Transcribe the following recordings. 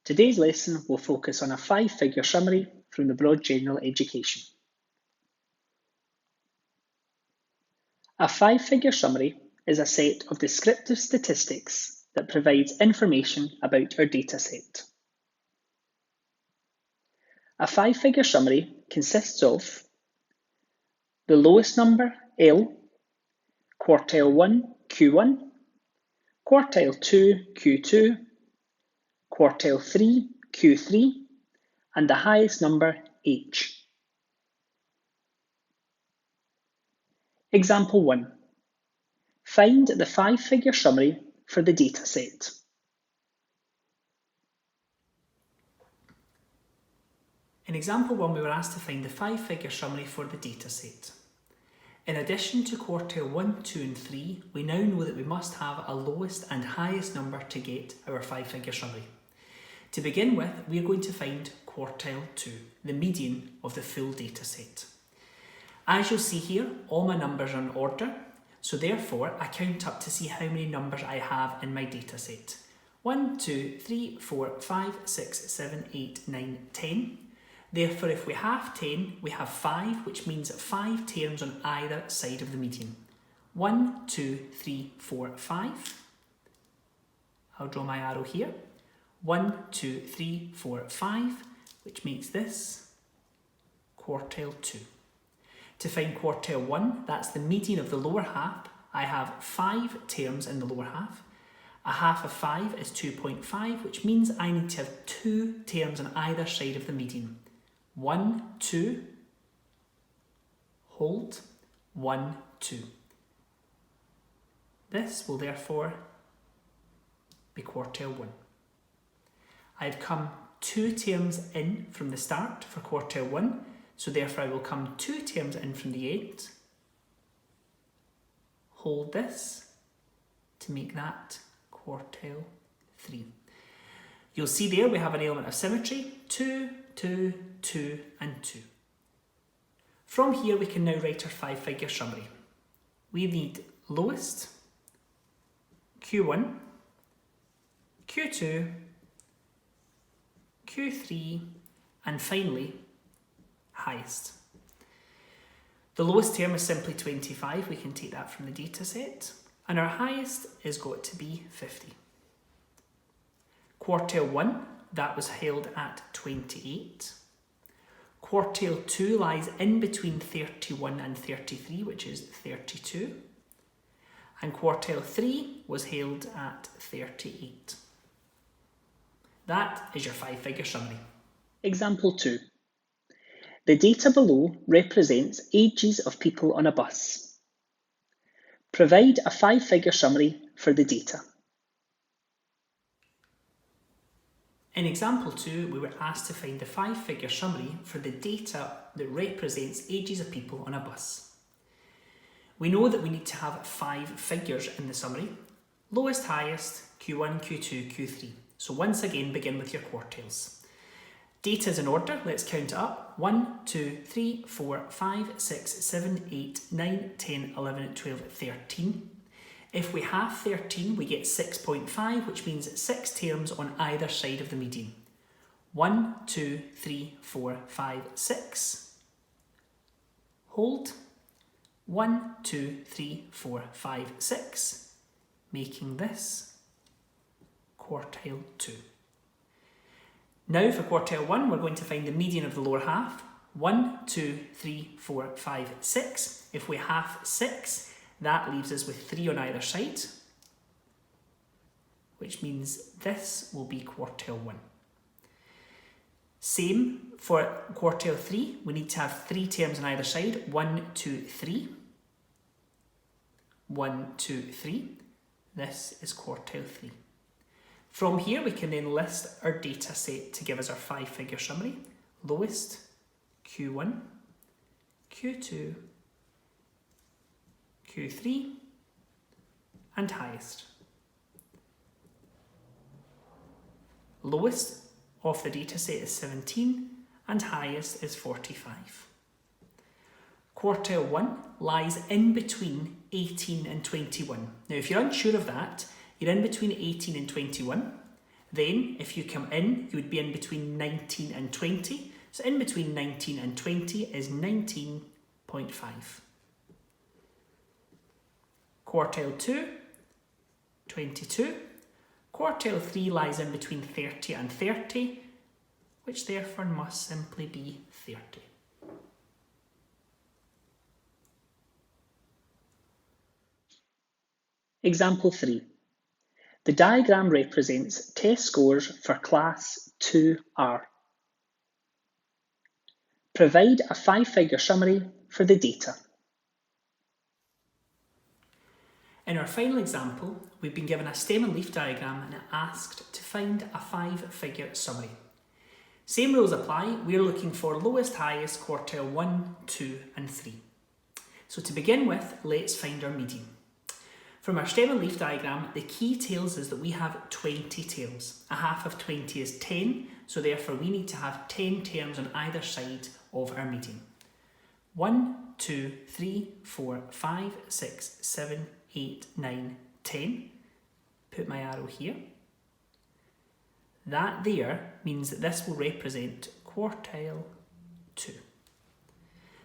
Today's lesson will focus on a 5-figure summary from the Broad General Education. A 5-figure summary is a set of descriptive statistics that provides information about our dataset. A 5-figure summary consists of the lowest number, L, quartile 1, Q1, quartile 2, Q2, quartile 3, Q3, and the highest number, H. Example 1. Find the 5-figure summary for the dataset. In example 1, we were asked to find the 5-figure summary for the dataset. In addition to quartile 1, 2 and 3, we now know that we must have a lowest and highest number to get our 5-figure summary. To begin with, we are going to find quartile 2, the median of the full dataset. As you'll see here, all my numbers are in order, so therefore I count up to see how many numbers I have in my dataset. 1, 2, 3, 4, 5, 6, 7, 8, 9, 10. Therefore, if we have 10, we have 5, which means 5 terms on either side of the median. 1, 2, 3, 4, 5. I'll draw my arrow here. 1, 2, 3, 4, 5, which makes this quartile 2. To find quartile 1, that's the median of the lower half. I have 5 terms in the lower half. A half of 5 is 2.5, which means I need to have 2 terms on either side of the median. 1, 2, hold, 1, 2. This will therefore be quartile 1. I've come 2 terms in from the start for quartile 1, so therefore I will come 2 terms in from the end. Hold this to make that quartile 3. You'll see there we have an element of symmetry, 2, 2, 2 and 2. From here we can now write our 5-figure summary. We need lowest, Q1, Q2, Q3 and finally highest. The lowest term is simply 25, we can take that from the dataset, and our highest is got to be 50. Quartile 1, that was held at 28. Quartile 2 lies in between 31 and 33, which is 32. And quartile 3 was held at 38. That is your 5-figure summary. Example 2. The data below represents ages of people on a bus. Provide a 5-figure summary for the data. In example 2, we were asked to find the 5-figure summary for the data that represents ages of people on a bus. We know that we need to have 5 figures in the summary. Lowest, highest, Q1, Q2, Q3. So once again, begin with your quartiles. Data is in order, let's count it up. 1, 2, 3, 4, 5, 6, 7, 8, 9, 10, 11, 12, 13. If we have 13, we get 6.5, which means 6 terms on either side of the median. 1, 2, 3, 4, 5, 6. Hold. 1, 2, 3, 4, 5, 6. Making this quartile 2. Now for quartile 1, we're going to find the median of the lower half. 1, 2, 3, 4, 5, 6. If we have 6, that leaves us with 3 on either side, which means this will be quartile 1. Same for quartile 3, we need to have 3 terms on either side. 1, 2, 3. 1, 2, 3. This is quartile 3. From here we can then list our data set to give us our 5-figure summary. Lowest, Q1, Q2, Q3 and highest. Lowest of the dataset is 17 and highest is 45. Quartile 1 lies in between 18 and 21. Now if you're unsure of that, you're in between 18 and 21. Then, if you come in, you would be in between 19 and 20. So in between 19 and 20 is 19.5. Quartile 2, 22. Quartile 3 lies in between 30 and 30, which therefore must simply be 30. Example 3. The diagram represents test scores for Class 2R. Provide a 5-figure summary for the data. In our final example, we've been given a stem and leaf diagram and asked to find a 5-figure summary. Same rules apply, we're looking for lowest, highest, quartile 1, 2 and 3. So to begin with, let's find our median. From our stem and leaf diagram, the key tells us that we have 20 terms. A half of 20 is 10, so therefore we need to have 10 terms on either side of our median. 1, 2, 3, 4, 5, 6, 7, 8, 9, 10. Put my arrow here. That there means that this will represent quartile 2.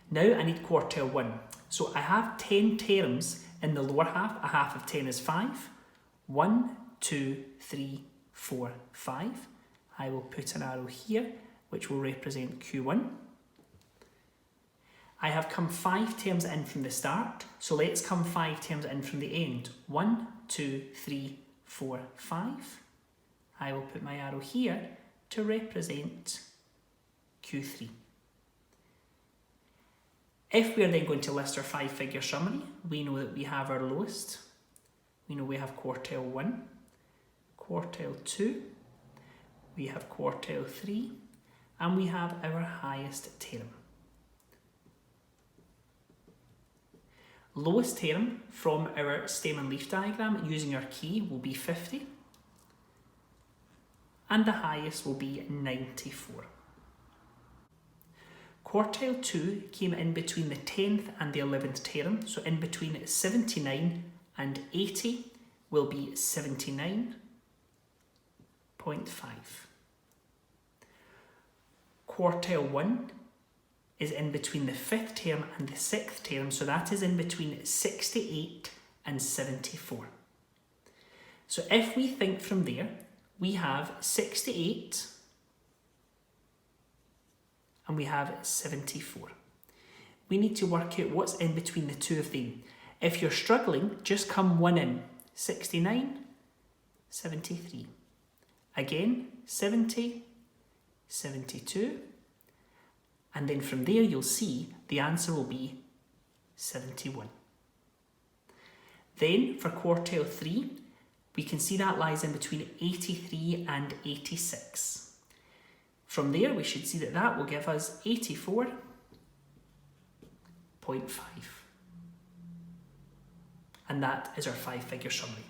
Now I need quartile 1. So I have 10 terms in the lower half. A half of 10 is 5. 1, 2, 3, 4, 5. I will put an arrow here, which will represent Q1. I have come 5 terms in from the start, so let's come 5 terms in from the end. 1, 2, 3, 4, 5. I will put my arrow here to represent Q3. If we are then going to list our 5-figure summary, we know that we have our lowest. We know we have quartile 1, quartile 2, we have quartile 3, and we have our highest term. Lowest term from our stem and leaf diagram using our key will be 50, and the highest will be 94. Quartile 2 came in between the 10th and the 11th term, so in between 79 and 80 will be 79.5. Quartile 1 is in between the 5th term and the 6th term, so that is in between 68 and 74. So if we think from there, we have 68 and we have 74. We need to work out what's in between the two of them. If you're struggling, just come one in. 69, 73. Again, 70, 72. And then from there you'll see the answer will be 71. Then for quartile 3, we can see that lies in between 83 and 86. From there we should see that that will give us 84.5. And that is our 5-figure summary.